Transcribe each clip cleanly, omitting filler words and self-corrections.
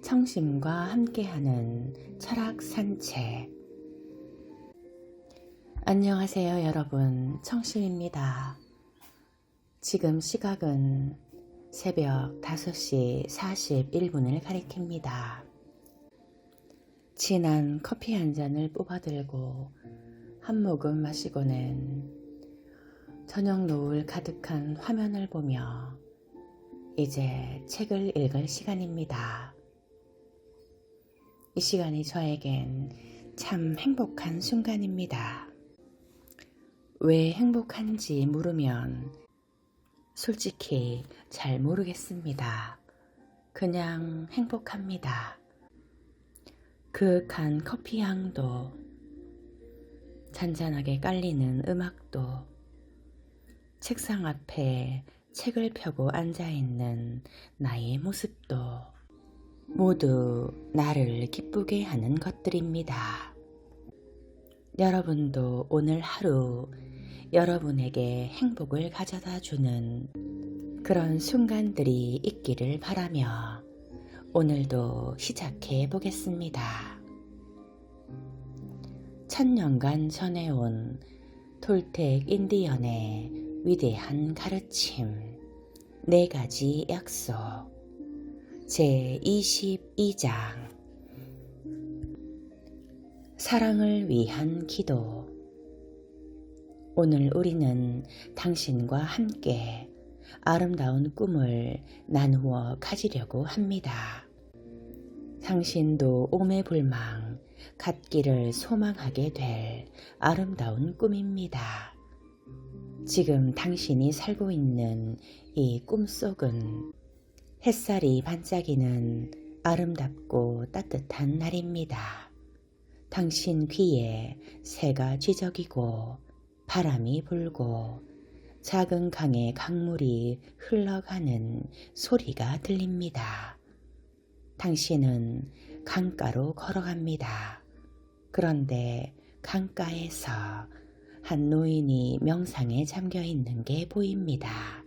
청심과 함께하는 철학 산책. 안녕하세요 여러분, 청심입니다. 지금 시각은 새벽 5시 41분을 가리킵니다. 진한 커피 한 잔을 뽑아들고 한 모금 마시고는 저녁 노을 가득한 화면을 보며 이제 책을 읽을 시간입니다. 이 시간이 저에겐 참 행복한 순간입니다. 왜 행복한지 물으면 솔직히 잘 모르겠습니다. 그냥 행복합니다. 그윽한 커피 향도, 잔잔하게 깔리는 음악도, 책상 앞에 책을 펴고 앉아있는 나의 모습도 모두 나를 기쁘게 하는 것들입니다. 여러분도 오늘 하루 여러분에게 행복을 가져다 주는 그런 순간들이 있기를 바라며 오늘도 시작해 보겠습니다. 1000년간 전해온 톨텍 인디언의 위대한 가르침, 4가지 약속, 제22장 사랑을 위한 기도. 오늘 우리는 당신과 함께 아름다운 꿈을 나누어 가지려고 합니다. 당신도 오매불망 갖기를 소망하게 될 아름다운 꿈입니다. 지금 당신이 살고 있는 이 꿈속은 햇살이 반짝이는 아름답고 따뜻한 날입니다. 당신 귀에 새가 쥐적이고 바람이 불고 작은 강의 강물이 흘러가는 소리가 들립니다. 당신은 강가로 걸어갑니다. 그런데 강가에서 한 노인이 명상에 잠겨 있는 게 보입니다.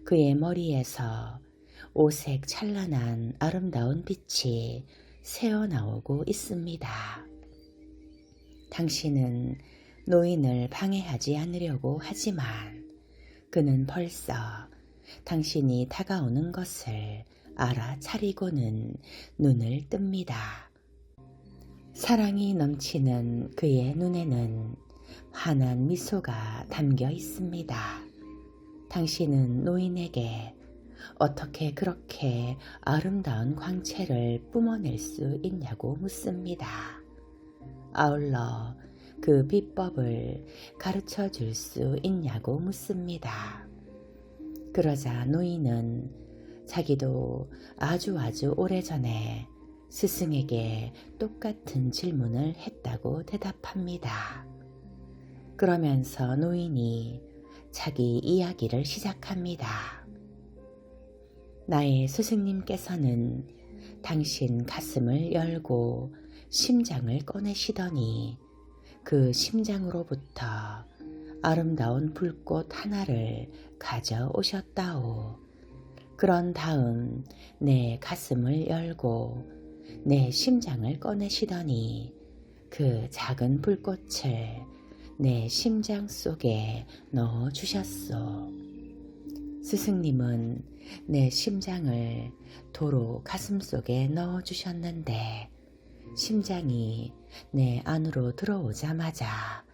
그의 머리에서 오색 찬란한 아름다운 빛이 새어나오고 있습니다. 당신은 노인을 방해하지 않으려고 하지만 그는 벌써 당신이 다가오는 것을 알아차리고는 눈을 뜹니다. 사랑이 넘치는 그의 눈에는 환한 미소가 담겨 있습니다. 당신은 노인에게 어떻게 그렇게 아름다운 광채를 뿜어낼 수 있냐고 묻습니다. 아울러 그 비법을 가르쳐 줄 수 있냐고 묻습니다. 그러자 노인은 자기도 아주 오래전에 스승에게 똑같은 질문을 했다고 대답합니다. 그러면서 노인이 자기 이야기를 시작합니다. 나의 스승님께서는 당신 가슴을 열고 심장을 꺼내시더니 그 심장으로부터 아름다운 불꽃 하나를 가져오셨다오. 그런 다음 내 가슴을 열고 내 심장을 꺼내시더니 그 작은 불꽃을 내 심장 속에 넣어주셨소. 스승님은 내 심장을 도로 가슴 속에 넣어주셨는데 심장이 내 안으로 들어오자마자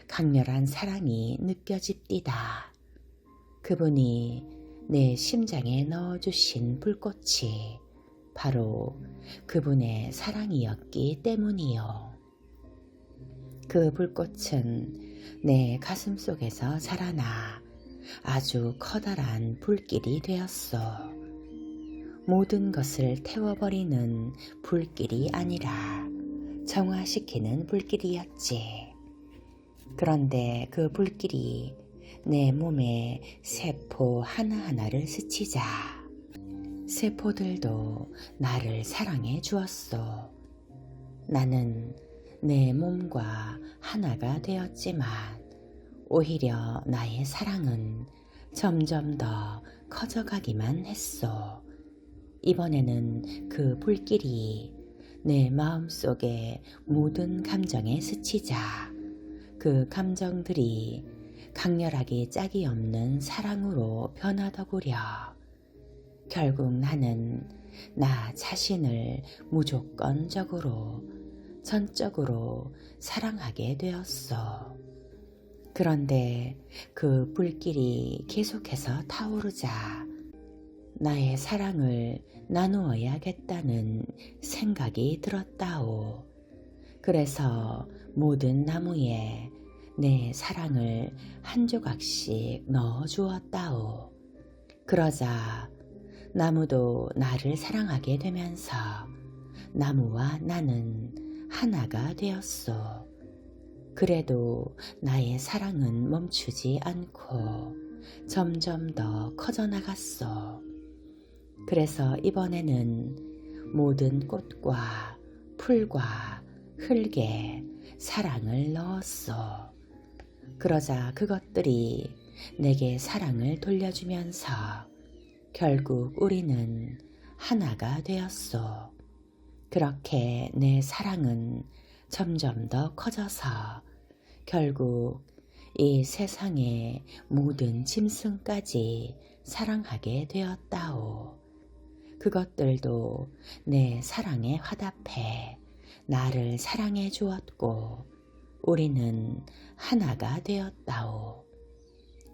강렬한 사랑이 느껴집디다. 그분이 내 심장에 넣어주신 불꽃이 바로 그분의 사랑이었기 때문이요. 그 불꽃은 내 가슴 속에서 자라나 아주 커다란 불길이 되었소. 모든 것을 태워버리는 불길이 아니라 정화시키는 불길이었지. 그런데 그 불길이 내 몸의 세포 하나하나를 스치자 세포들도 나를 사랑해 주었소. 나는 내 몸과 하나가 되었지만 오히려 나의 사랑은 점점 더 커져가기만 했소. 이번에는 그 불길이 내 마음속에 모든 감정에 스치자 그 감정들이 강렬하게 짝이 없는 사랑으로 변화더구려 결국 나는 나 자신을 무조건적으로 전적으로 사랑하게 되었어. 그런데 그 불길이 계속해서 타오르자 나의 사랑을 나누어야겠다는 생각이 들었다오. 그래서 모든 나무에 내 사랑을 한 조각씩 넣어 주었다오. 그러자 나무도 나를 사랑하게 되면서 나무와 나는 하나가 되었소. 그래도 나의 사랑은 멈추지 않고 점점 더 커져 나갔소. 그래서 이번에는 모든 꽃과 풀과 흙에 사랑을 넣었소. 그러자 그것들이 내게 사랑을 돌려주면서 결국 우리는 하나가 되었소. 그렇게 내 사랑은 점점 더 커져서 결국 이 세상의 모든 짐승까지 사랑하게 되었다오. 그것들도 내 사랑에 화답해 나를 사랑해 주었고 우리는 하나가 되었다오.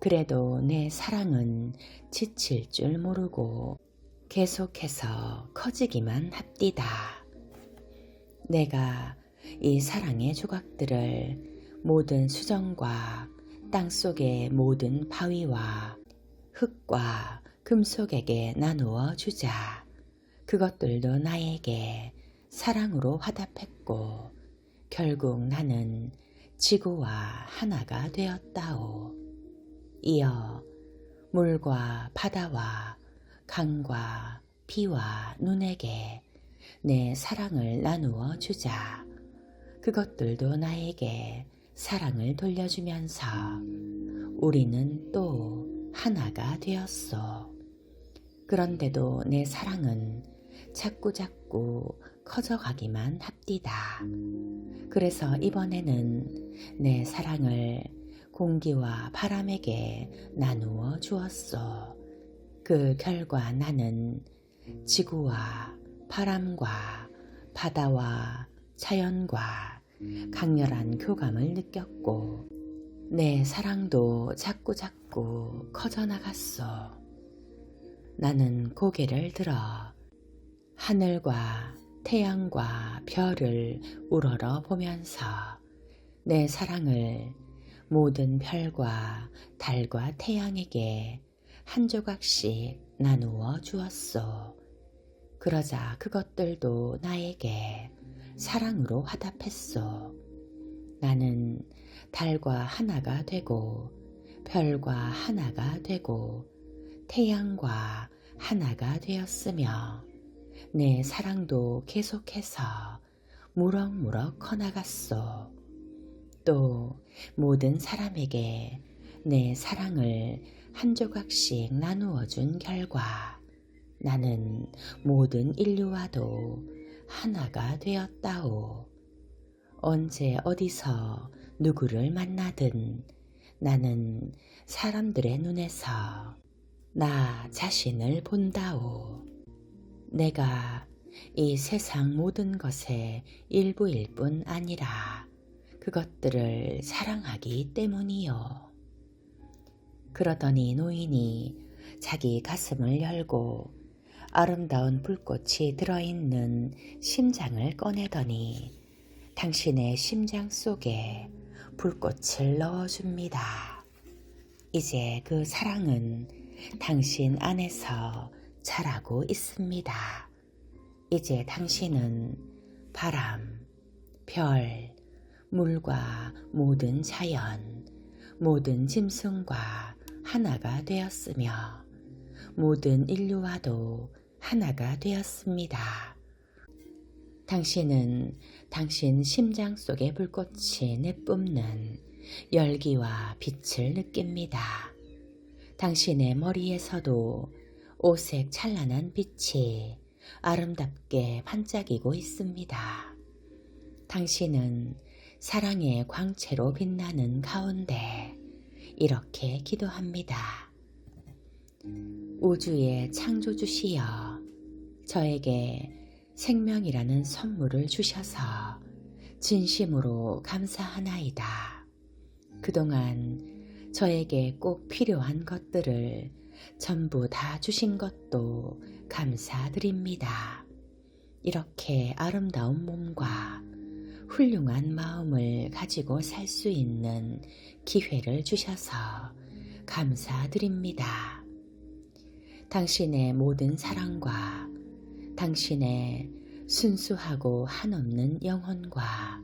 그래도 내 사랑은 지칠 줄 모르고 계속해서 커지기만 합디다. 내가 이 사랑의 조각들을 모든 수정과 땅속의 모든 바위와 흙과 금속에게 나누어 주자. 그것들도 나에게 사랑으로 화답했고 결국 나는 지구와 하나가 되었다오. 이어 물과 바다와 강과 비와 눈에게 내 사랑을 나누어 주자. 그것들도 나에게 사랑을 돌려주면서 우리는 또 하나가 되었소. 그런데도 내 사랑은 자꾸자꾸 커져가기만 합디다. 그래서 이번에는 내 사랑을 공기와 바람에게 나누어 주었소. 그 결과 나는 지구와 바람과 바다와 자연과 강렬한 교감을 느꼈고 내 사랑도 자꾸자꾸 커져나갔소. 나는 고개를 들어 하늘과 태양과 별을 우러러 보면서 내 사랑을 모든 별과 달과 태양에게 한 조각씩 나누어 주었소. 그러자 그것들도 나에게 사랑으로 화답했소. 나는 달과 하나가 되고 별과 하나가 되고 태양과 하나가 되었으며 내 사랑도 계속해서 무럭무럭 커나갔소. 또 모든 사람에게 내 사랑을 한 조각씩 나누어 준 결과 나는 모든 인류와도 하나가 되었다오. 언제 어디서 누구를 만나든 나는 사람들의 눈에서 나 자신을 본다오. 내가 이 세상 모든 것의 일부일 뿐 아니라 그것들을 사랑하기 때문이요. 그러더니 노인이 자기 가슴을 열고 아름다운 불꽃이 들어있는 심장을 꺼내더니 당신의 심장 속에 불꽃을 넣어줍니다. 이제 그 사랑은 당신 안에서 자라고 있습니다. 이제 당신은 바람, 별, 물과 모든 자연, 모든 짐승과 하나가 되었으며 모든 인류와도 하나가 되었습니다. 당신은 당신 심장 속의 불꽃이 내뿜는 열기와 빛을 느낍니다. 당신의 머리에서도 오색 찬란한 빛이 아름답게 반짝이고 있습니다. 당신은 사랑의 광채로 빛나는 가운데 이렇게 기도합니다. 우주의 창조주시여, 저에게 생명이라는 선물을 주셔서 진심으로 감사하나이다. 그동안 저에게 꼭 필요한 것들을 전부 다 주신 것도 감사드립니다. 이렇게 아름다운 몸과 훌륭한 마음을 가지고 살 수 있는 기회를 주셔서 감사드립니다. 당신의 모든 사랑과 당신의 순수하고 한없는 영혼과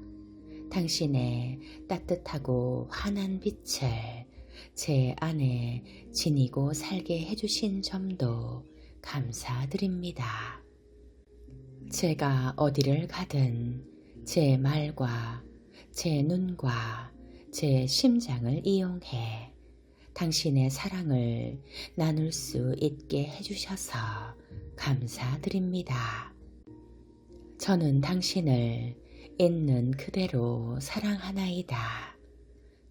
당신의 따뜻하고 환한 빛을 제 안에 지니고 살게 해주신 점도 감사드립니다. 제가 어디를 가든 제 말과 제 눈과 제 심장을 이용해 당신의 사랑을 나눌 수 있게 해주셔서 감사드립니다. 저는 당신을 있는 그대로 사랑하나이다.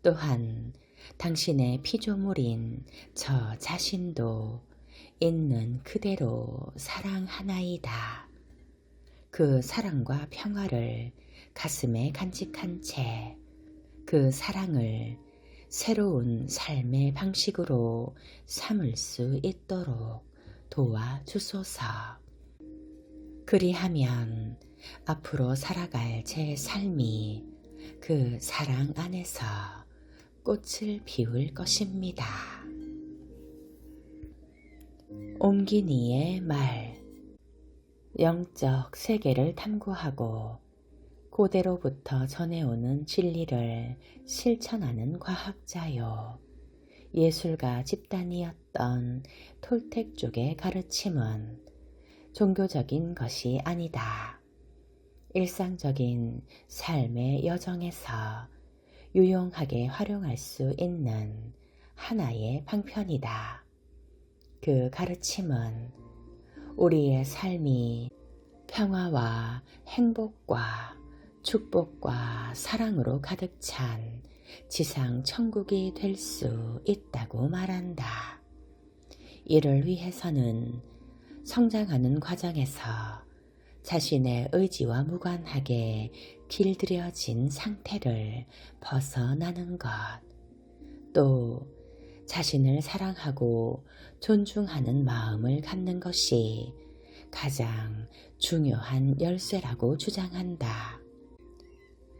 또한 당신의 피조물인 저 자신도 있는 그대로 사랑하나이다. 그 사랑과 평화를 가슴에 간직한 채 그 사랑을 새로운 삶의 방식으로 삼을 수 있도록 도와주소서. 그리하면 앞으로 살아갈 제 삶이 그 사랑 안에서 꽃을 피울 것입니다. 옴기니의 말. 영적 세계를 탐구하고 고대로부터 전해오는 진리를 실천하는 과학자요. 예술가 집단이었던 톨텍족의 가르침은 종교적인 것이 아니다. 일상적인 삶의 여정에서 유용하게 활용할 수 있는 하나의 방편이다. 그 가르침은 우리의 삶이 평화와 행복과 축복과 사랑으로 가득 찬 지상 천국이 될 수 있다고 말한다. 이를 위해서는 성장하는 과정에서 자신의 의지와 무관하게 길들여진 상태를 벗어나는 것, 또 자신을 사랑하고 존중하는 마음을 갖는 것이 가장 중요한 열쇠라고 주장한다.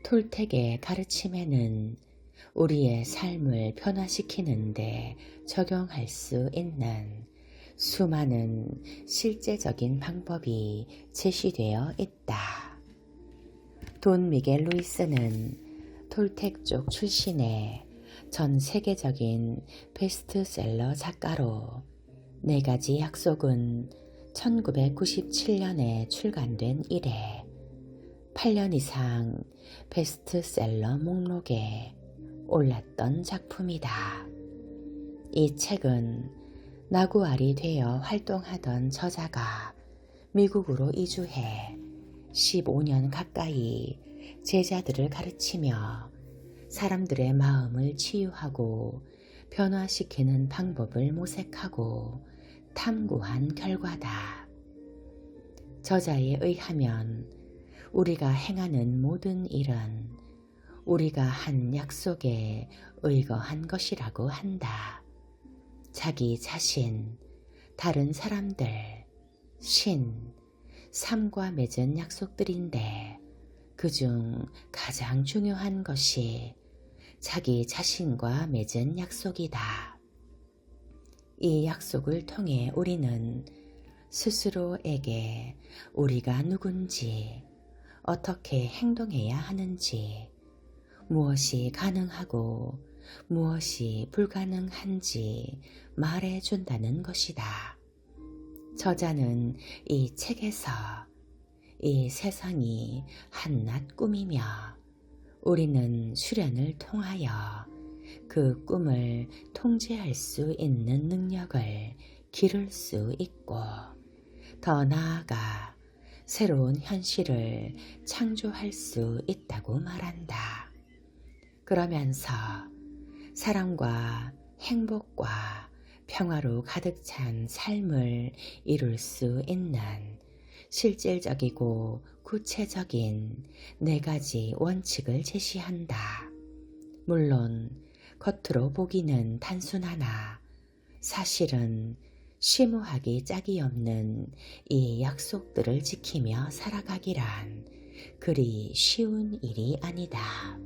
톨텍의 가르침에는 우리의 삶을 변화시키는데 적용할 수 있는 수많은 실제적인 방법이 제시되어 있다. 돈 미겔 루이스는 톨텍족 출신의 전 세계적인 베스트셀러 작가로 4가지 약속은 1997년에 출간된 이래 8년 이상 베스트셀러 목록에 올랐던 작품이다. 이 책은 나구알이 되어 활동하던 저자가 미국으로 이주해 15년 가까이 제자들을 가르치며 사람들의 마음을 치유하고 변화시키는 방법을 모색하고 탐구한 결과다. 저자에 의하면 우리가 행하는 모든 일은 우리가 한 약속에 의거한 것이라고 한다. 자기 자신, 다른 사람들, 신, 삶과 맺은 약속들인데 그중 가장 중요한 것이 자기 자신과 맺은 약속이다. 이 약속을 통해 우리는 스스로에게 우리가 누군지, 어떻게 행동해야 하는지, 무엇이 가능하고 무엇이 불가능한지 말해준다는 것이다. 저자는 이 책에서 이 세상이 한낱 꿈이며 우리는 수련을 통하여 그 꿈을 통제할 수 있는 능력을 기를 수 있고 더 나아가 새로운 현실을 창조할 수 있다고 말한다. 그러면서 사랑과 행복과 평화로 가득 찬 삶을 이룰 수 있는 실질적이고 구체적인 4가지 원칙을 제시한다. 물론 겉으로 보기는 단순하나 사실은 심오하기 짝이 없는 이 약속들을 지키며 살아가기란 그리 쉬운 일이 아니다.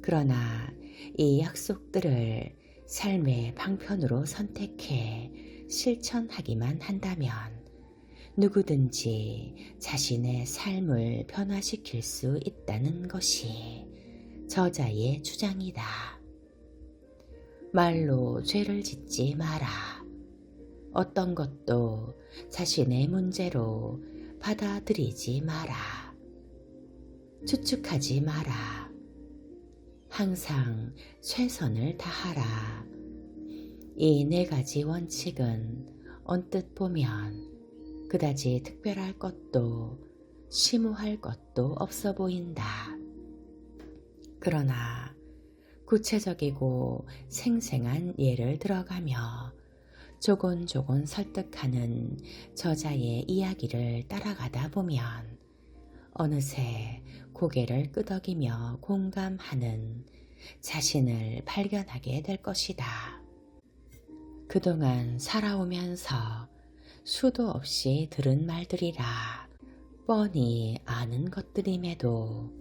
그러나 이 약속들을 삶의 방편으로 선택해 실천하기만 한다면 누구든지 자신의 삶을 변화시킬 수 있다는 것이 저자의 주장이다. 말로 죄를 짓지 마라. 어떤 것도 자신의 문제로 받아들이지 마라. 추측하지 마라. 항상 최선을 다하라. 이 4가지 원칙은 언뜻 보면 그다지 특별할 것도 심오할 것도 없어 보인다. 그러나 구체적이고 생생한 예를 들어가며 조곤조곤 설득하는 저자의 이야기를 따라가다 보면 어느새 고개를 끄덕이며 공감하는 자신을 발견하게 될 것이다. 그동안 살아오면서 수도 없이 들은 말들이라 뻔히 아는 것들임에도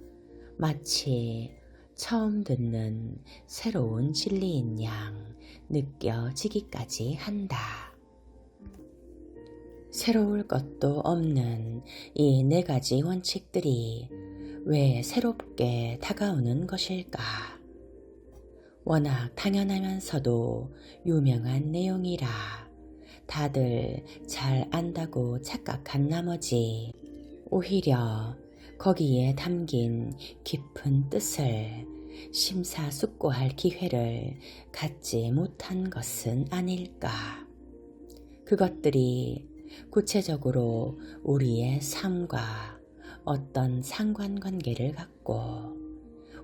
마치 처음 듣는 새로운 진리인 양 느껴지기까지 한다. 새로울 것도 없는 이 4가지 원칙들이 왜 새롭게 다가오는 것일까? 워낙 당연하면서도 유명한 내용이라 다들 잘 안다고 착각한 나머지 오히려 거기에 담긴 깊은 뜻을 심사숙고할 기회를 갖지 못한 것은 아닐까. 그것들이 구체적으로 우리의 삶과 어떤 상관관계를 갖고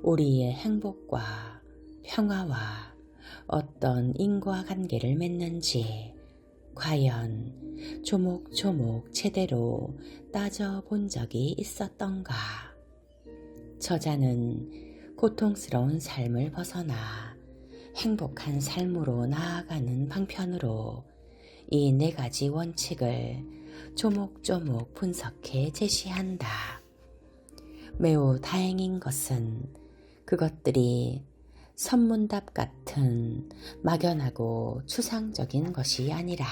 우리의 행복과 평화와 어떤 인과관계를 맺는지 과연 조목조목 제대로 따져본 적이 있었던가. 저자는 고통스러운 삶을 벗어나 행복한 삶으로 나아가는 방편으로 이 4가지 원칙을 조목조목 분석해 제시한다. 매우 다행인 것은 그것들이 선문답 같은 막연하고 추상적인 것이 아니라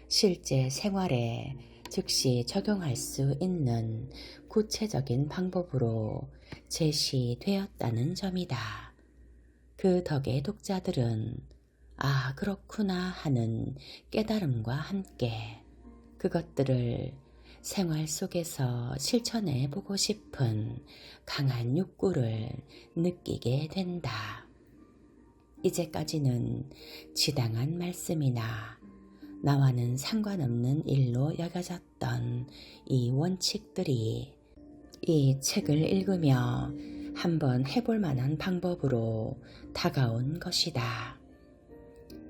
실제 생활에 즉시 적용할 수 있는 구체적인 방법으로 제시되었다는 점이다. 그 덕에 독자들은 아, 그렇구나 하는 깨달음과 함께 그것들을 생활 속에서 실천해 보고 싶은 강한 욕구를 느끼게 된다. 이제까지는 지당한 말씀이나 나와는 상관없는 일로 여겨졌던 이 원칙들이 이 책을 읽으며 한번 해볼 만한 방법으로 다가온 것이다.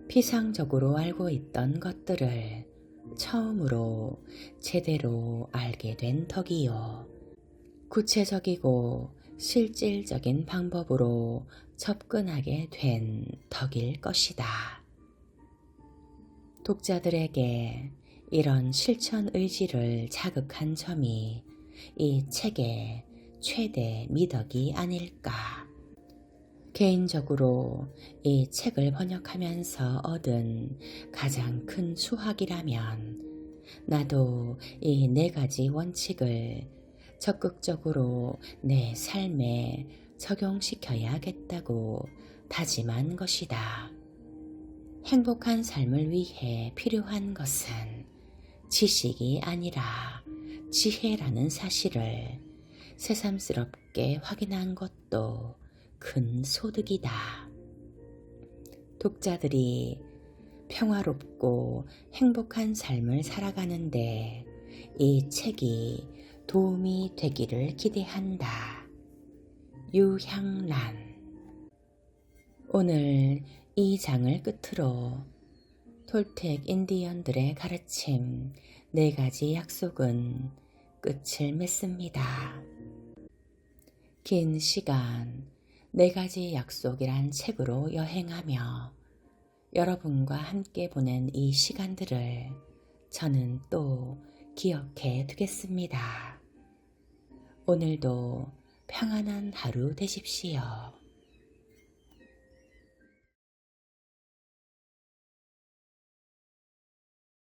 피상적으로 알고 있던 것들을 처음으로 제대로 알게 된 덕이요. 구체적이고 실질적인 방법으로 접근하게 된 덕일 것이다. 독자들에게 이런 실천 의지를 자극한 점이 이 책의 최대 미덕이 아닐까. 개인적으로 이 책을 번역하면서 얻은 가장 큰 수확이라면 나도 이 4가지 원칙을 적극적으로 내 삶에 적용시켜야겠다고 다짐한 것이다. 행복한 삶을 위해 필요한 것은 지식이 아니라 지혜라는 사실을 새삼스럽게 확인한 것도 큰 소득이다. 독자들이 평화롭고 행복한 삶을 살아가는데 이 책이 도움이 되기를 기대한다. 유향란. 오늘 이 장을 끝으로 톨텍 인디언들의 가르침 4가지 약속은 끝을 맺습니다. 긴 시간 4가지 약속이란 책으로 여행하며 여러분과 함께 보낸 이 시간들을 저는 또 기억해 두겠습니다. 오늘도 평안한 하루 되십시오.